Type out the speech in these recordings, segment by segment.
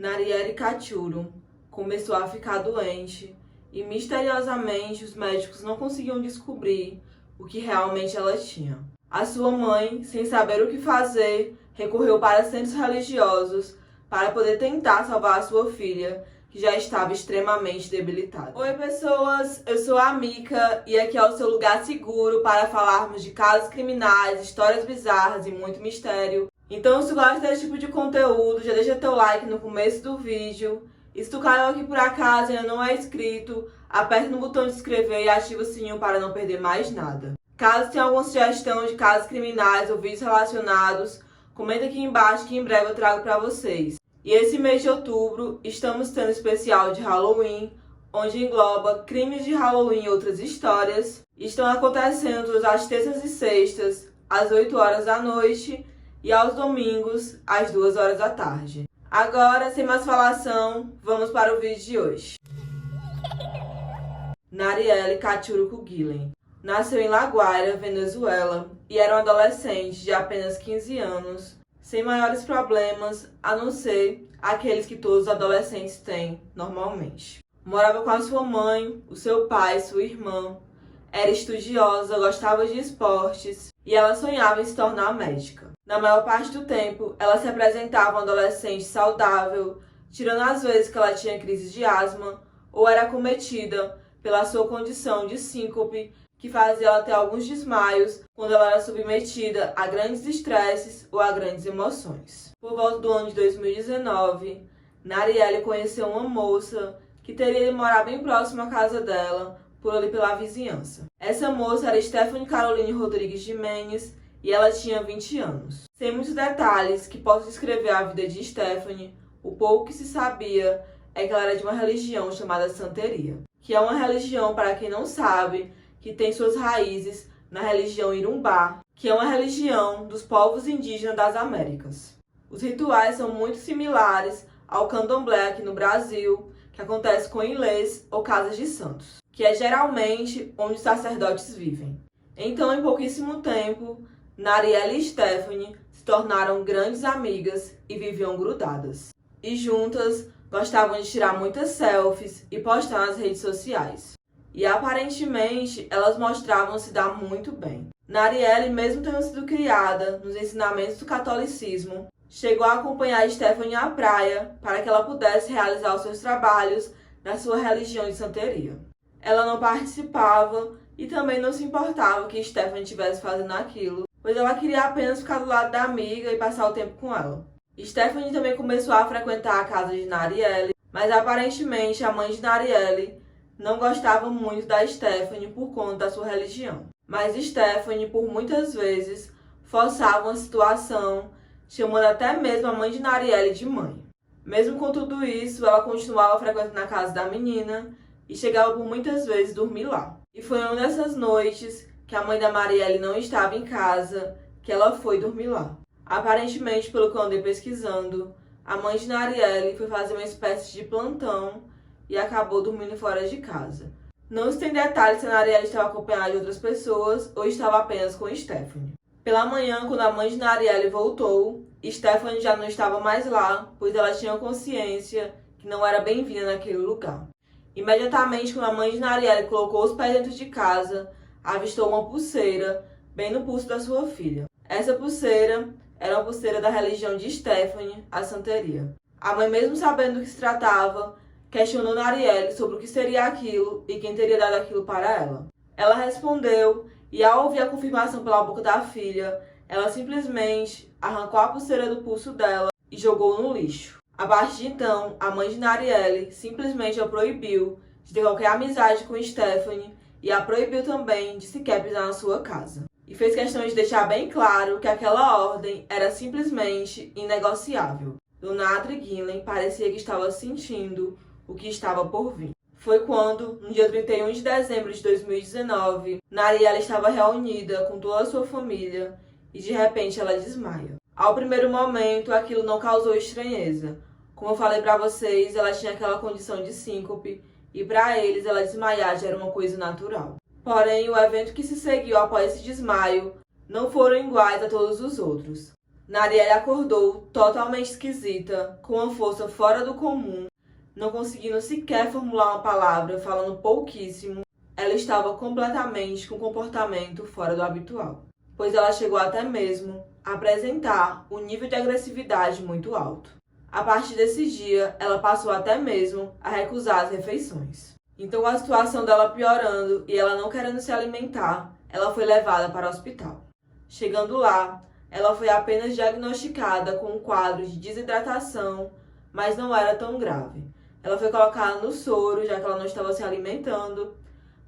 Narielle Cachuru começou a ficar doente e misteriosamente os médicos não conseguiam descobrir o que realmente ela tinha. A sua mãe, sem saber o que fazer, recorreu para centros religiosos para poder tentar salvar a sua filha, que já estava extremamente debilitada. Oi pessoas, eu sou a Mika e aqui é o seu lugar seguro para falarmos de casos criminais, histórias bizarras e muito mistério. Então se tu gosta desse tipo de conteúdo, já deixa teu like no começo do vídeo. E se tu caiu aqui por acaso e ainda não é inscrito, aperta no botão de se inscrever e ativa o sininho para não perder mais nada. Caso tenha alguma sugestão de casos criminais ou vídeos relacionados, comenta aqui embaixo que em breve eu trago para vocês. E esse mês de outubro estamos tendo especial de Halloween, onde engloba crimes de Halloween e outras histórias. Estão acontecendo todas as terças e sextas, às 8 horas da noite, e aos domingos, às 2 horas da tarde. Agora, sem mais falação, vamos para o vídeo de hoje. Narielle Cachuru Guillen nasceu em La Guaira, Venezuela, e era uma adolescente de apenas 15 anos, sem maiores problemas, a não ser aqueles que todos os adolescentes têm normalmente. Morava com a sua mãe, o seu pai, sua irmã, era estudiosa, gostava de esportes e ela sonhava em se tornar médica. Na maior parte do tempo, ela se apresentava uma adolescente saudável, tirando as vezes que ela tinha crises de asma ou era acometida pela sua condição de síncope, que fazia ela ter alguns desmaios quando ela era submetida a grandes estresses ou a grandes emoções. Por volta do ano de 2019, Narielle conheceu uma moça que teria de morar bem próximo à casa dela, por ali pela vizinhança. Essa moça era Stephanie Caroline Rodrigues de Menes e ela tinha 20 anos. Sem muitos detalhes que possam descrever a vida de Stephanie, o pouco que se sabia é que ela era de uma religião chamada Santeria, que é uma religião, para quem não sabe, que tem suas raízes na religião Irumbá, que é uma religião dos povos indígenas das Américas. Os rituais são muito similares ao candomblé aqui no Brasil, que acontece com ilês ou casas de santos, que é geralmente onde os sacerdotes vivem. Então, em pouquíssimo tempo, Narielle e Stephanie se tornaram grandes amigas e viviam grudadas. E juntas, gostavam de tirar muitas selfies e postar nas redes sociais. E aparentemente, elas mostravam se dar muito bem. Narielle, mesmo tendo sido criada nos ensinamentos do catolicismo, chegou a acompanhar Stephanie à praia para que ela pudesse realizar os seus trabalhos na sua religião de santeria. Ela não participava e também não se importava que Stephanie estivesse fazendo aquilo, pois ela queria apenas ficar do lado da amiga e passar o tempo com ela. Stephanie também começou a frequentar a casa de Narielle, mas aparentemente a mãe de Narielle não gostava muito da Stephanie por conta da sua religião. Mas Stephanie, por muitas vezes, forçava uma situação, chamando até mesmo a mãe de Narielle de mãe. Mesmo com tudo isso, ela continuava frequentando a casa da menina e chegava por muitas vezes dormir lá. E foi uma dessas noites que a mãe da Narielle não estava em casa, que ela foi dormir lá. Aparentemente, pelo que eu andei pesquisando, a mãe de Narielle foi fazer uma espécie de plantão e acabou dormindo fora de casa. Não se tem detalhes se a Narielle estava acompanhada de outras pessoas ou estava apenas com Stephanie. Pela manhã, quando a mãe de Narielle voltou, Stephanie já não estava mais lá, pois ela tinha consciência que não era bem-vinda naquele lugar. Imediatamente, quando a mãe de Narielle colocou os pés dentro de casa, avistou uma pulseira bem no pulso da sua filha. Essa pulseira era uma pulseira da religião de Stephanie, a santeria. A mãe, mesmo sabendo do que se tratava, questionou Narielle sobre o que seria aquilo e quem teria dado aquilo para ela. Ela respondeu e, ao ouvir a confirmação pela boca da filha, ela simplesmente arrancou a pulseira do pulso dela e jogou no lixo. A partir de então, a mãe de Narielle simplesmente a proibiu de ter qualquer amizade com Stephanie e a proibiu também de sequer pisar na sua casa. E fez questão de deixar bem claro que aquela ordem era simplesmente inegociável. Dona Adri Guillen parecia que estava sentindo o que estava por vir. Foi quando, no dia 31 de dezembro de 2019, Narielle estava reunida com toda a sua família e de repente ela desmaia. Ao primeiro momento, aquilo não causou estranheza. Como eu falei para vocês, ela tinha aquela condição de síncope e para eles ela desmaiar já era uma coisa natural. Porém, o evento que se seguiu após esse desmaio não foram iguais a todos os outros. Narielle acordou totalmente esquisita, com uma força fora do comum, não conseguindo sequer formular uma palavra, falando pouquíssimo. Ela estava completamente com um comportamento fora do habitual, pois ela chegou até mesmo a apresentar um nível de agressividade muito alto. A partir desse dia, ela passou até mesmo a recusar as refeições. Então, a situação dela piorando e ela não querendo se alimentar, ela foi levada para o hospital. Chegando lá, ela foi apenas diagnosticada com um quadro de desidratação, mas não era tão grave. Ela foi colocada no soro, já que ela não estava se alimentando,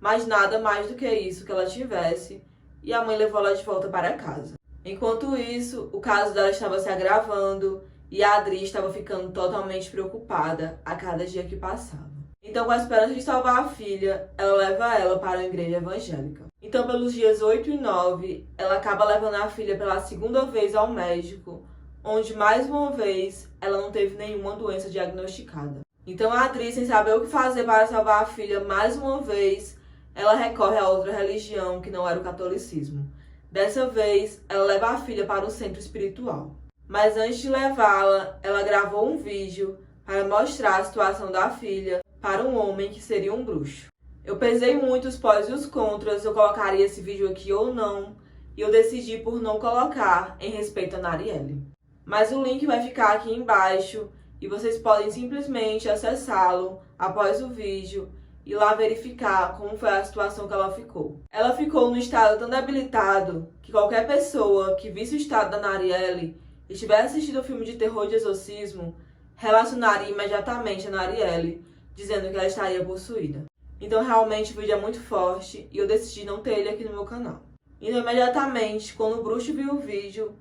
mas nada mais do que isso que ela tivesse, e a mãe levou ela de volta para casa. Enquanto isso, o caso dela estava se agravando e a Adri estava ficando totalmente preocupada a cada dia que passava. Então, com a esperança de salvar a filha, ela leva ela para a igreja evangélica. Então, pelos dias 8 e 9, ela acaba levando a filha pela segunda vez ao médico, onde, mais uma vez, ela não teve nenhuma doença diagnosticada. Então, a Adri, sem saber o que fazer para salvar a filha mais uma vez, ela recorre a outra religião que não era o catolicismo. Dessa vez, ela leva a filha para o centro espiritual. Mas antes de levá-la, ela gravou um vídeo para mostrar a situação da filha para um homem que seria um bruxo. Eu pesei muito os pós e os contras, eu colocaria esse vídeo aqui ou não, e eu decidi por não colocar em respeito a Narielle. Mas o link vai ficar aqui embaixo e vocês podem simplesmente acessá-lo após o vídeo e lá verificar como foi a situação que ela ficou. Ela ficou no estado tão debilitado que qualquer pessoa que visse o estado da Narielle e tivesse assistido o filme de terror de exorcismo relacionaria imediatamente a Narielle, dizendo que ela estaria possuída. Então, realmente, o vídeo é muito forte e eu decidi não ter ele aqui no meu canal. Então, imediatamente, quando o bruxo viu o vídeo,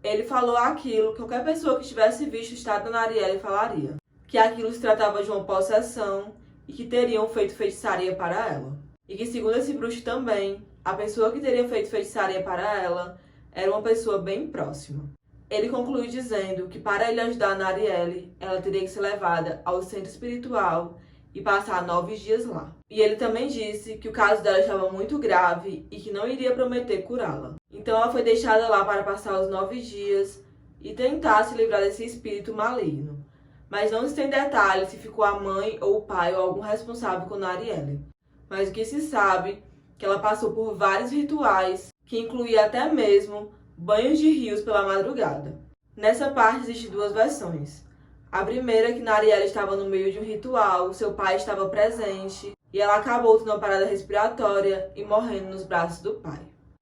ele falou aquilo que qualquer pessoa que tivesse visto o estado da Narielle falaria. Que aquilo se tratava de uma possessão e que teriam feito feitiçaria para ela. E que, segundo esse bruxo também, a pessoa que teria feito feitiçaria para ela era uma pessoa bem próxima. Ele concluiu dizendo que para ele ajudar a Narielle, ela teria que ser levada ao centro espiritual e passar 9 dias lá. E ele também disse que o caso dela estava muito grave e que não iria prometer curá-la. Então ela foi deixada lá para passar os 9 dias e tentar se livrar desse espírito maligno. Mas não se tem detalhes se ficou a mãe ou o pai ou algum responsável com Narielle. Mas o que se sabe é que ela passou por vários rituais, que incluía até mesmo banhos de rios pela madrugada. Nessa parte existem 2 versões. A primeira é que Narielle estava no meio de um ritual, seu pai estava presente e ela acabou tendo uma parada respiratória e morrendo nos braços do pai.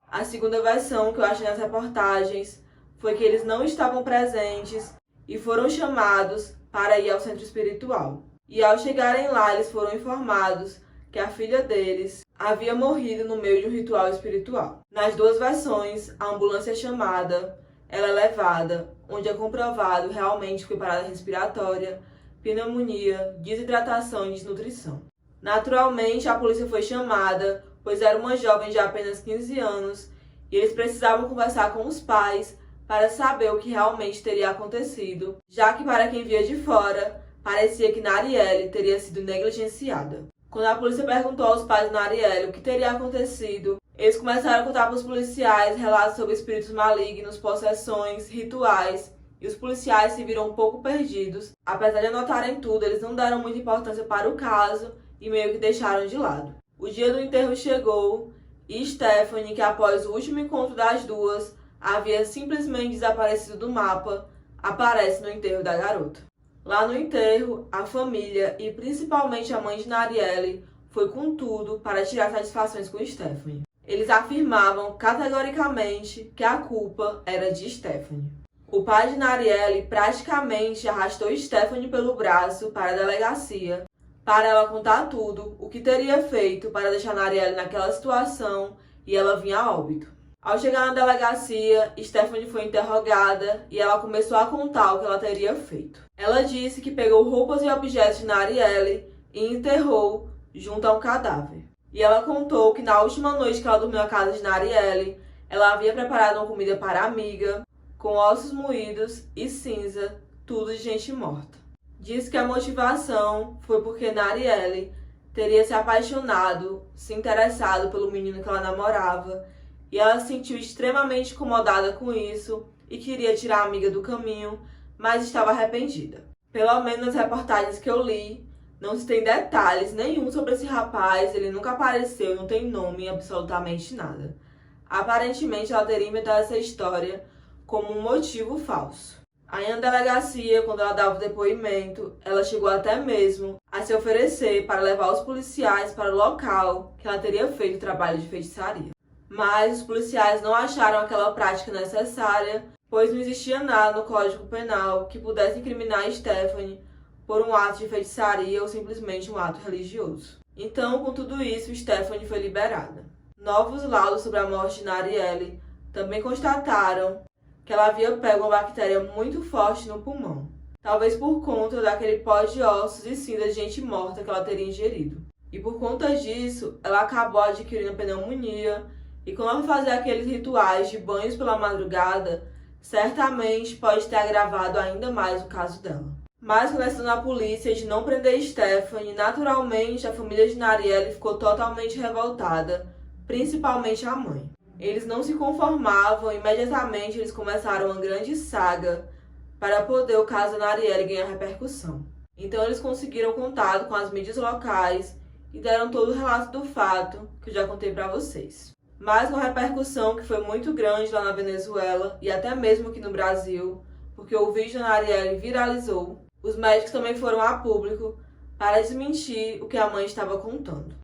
A segunda versão que eu achei nas reportagens foi que eles não estavam presentes e foram chamados para ir ao centro espiritual. E ao chegarem lá, eles foram informados que a filha deles havia morrido no meio de um ritual espiritual. Nas 2 versões, a ambulância é chamada, ela é levada, onde é comprovado realmente foi parada respiratória, pneumonia, desidratação e desnutrição. Naturalmente, a polícia foi chamada, pois era uma jovem de apenas 15 anos e eles precisavam conversar com os pais para saber o que realmente teria acontecido, já que para quem via de fora, parecia que Narielle teria sido negligenciada. Quando a polícia perguntou aos pais de Narielle o que teria acontecido, eles começaram a contar para os policiais relatos sobre espíritos malignos, possessões, rituais, e os policiais se viram um pouco perdidos. Apesar de anotarem tudo, eles não deram muita importância para o caso e meio que deixaram de lado. O dia do enterro chegou e Stephanie, que após o último encontro das duas, havia simplesmente desaparecido do mapa, aparece no enterro da garota. Lá no enterro, a família e principalmente a mãe de Narielle foi com tudo para tirar satisfações com Stephanie. Eles afirmavam categoricamente que a culpa era de Stephanie. O pai de Narielle praticamente arrastou Stephanie pelo braço para a delegacia para ela contar tudo o que teria feito para deixar Narielle naquela situação e ela vir a óbito. Ao chegar na delegacia, Stephanie foi interrogada e ela começou a contar o que ela teria feito. Ela disse que pegou roupas e objetos de Narielle e enterrou junto a um cadáver. E ela contou que na última noite que ela dormiu na casa de Narielle, ela havia preparado uma comida para a amiga, com ossos moídos e cinza, tudo de gente morta. Diz que a motivação foi porque Narielle teria se apaixonado, se interessado pelo menino que ela namorava, e ela se sentiu extremamente incomodada com isso e queria tirar a amiga do caminho, mas estava arrependida. Pelo menos nas reportagens que eu li, não se tem detalhes nenhum sobre esse rapaz, ele nunca apareceu, não tem nome, absolutamente nada. Aparentemente, ela teria inventado essa história como um motivo falso. Aí na delegacia, quando ela dava o depoimento, ela chegou até mesmo a se oferecer para levar os policiais para o local que ela teria feito o trabalho de feitiçaria. Mas os policiais não acharam aquela prática necessária, pois não existia nada no Código Penal que pudesse incriminar Stephanie por um ato de feitiçaria ou simplesmente um ato religioso. Então, com tudo isso, Stephanie foi liberada. Novos laudos sobre a morte de Narielle também constataram que ela havia pego uma bactéria muito forte no pulmão, talvez por conta daquele pó de ossos e cinzas de gente morta que ela teria ingerido. E por conta disso, ela acabou adquirindo pneumonia, e quando ela fazia aqueles rituais de banhos pela madrugada, certamente pode ter agravado ainda mais o caso dela. Mas com a decisão da polícia de não prender Stephanie, naturalmente a família de Narielle ficou totalmente revoltada, principalmente a mãe. Eles não se conformavam e imediatamente eles começaram uma grande saga para poder o caso da Narielle ganhar repercussão. Então eles conseguiram contato com as mídias locais e deram todo o relato do fato que eu já contei para vocês. Mas uma repercussão que foi muito grande lá na Venezuela e até mesmo aqui no Brasil, porque o vídeo da Narielle viralizou. Os médicos também foram a público para desmentir o que a mãe estava contando.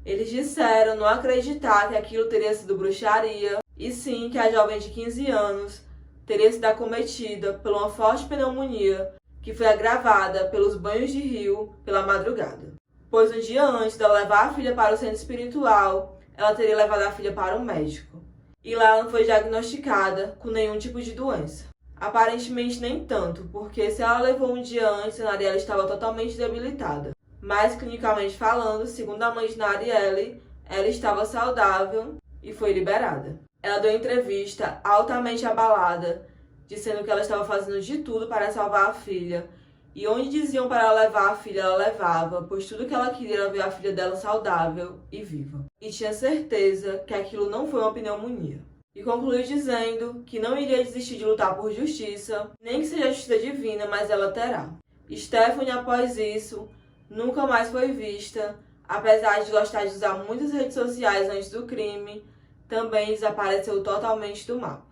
Eles disseram não acreditar que aquilo teria sido bruxaria, e sim que a jovem de 15 anos teria sido acometida por uma forte pneumonia que foi agravada pelos banhos de rio pela madrugada. Pois um dia antes dela levar a filha para o centro espiritual, ela teria levado a filha para um médico. E lá ela não foi diagnosticada com nenhum tipo de doença. Aparentemente nem tanto, porque se ela levou um dia antes, a Narielle estava totalmente debilitada. Mas, clinicamente falando, segundo a mãe de Narielle, ela estava saudável e foi liberada. Ela deu entrevista altamente abalada, dizendo que ela estava fazendo de tudo para salvar a filha. E onde diziam para ela levar a filha, ela levava, pois tudo que ela queria era ver a filha dela saudável e viva. E tinha certeza que aquilo não foi uma pneumonia. E concluiu dizendo que não iria desistir de lutar por justiça, nem que seja justiça divina, mas ela terá. Stephanie, após isso, nunca mais foi vista, apesar de gostar de usar muitas redes sociais antes do crime, também desapareceu totalmente do mapa.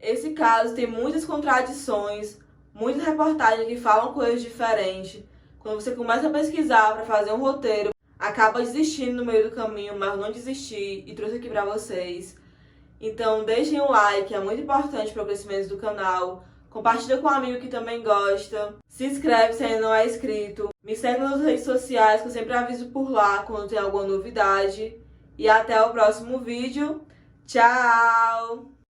Esse caso tem muitas contradições, muitas reportagens que falam coisas diferentes. Quando você começa a pesquisar para fazer um roteiro, acaba desistindo no meio do caminho, mas não desisti e trouxe aqui para vocês. Então deixem um like, é muito importante para o crescimento do canal. Compartilha com um amigo que também gosta. Se inscreve se ainda não é inscrito. Me segue nas redes sociais que eu sempre aviso por lá quando tem alguma novidade. E até o próximo vídeo. Tchau!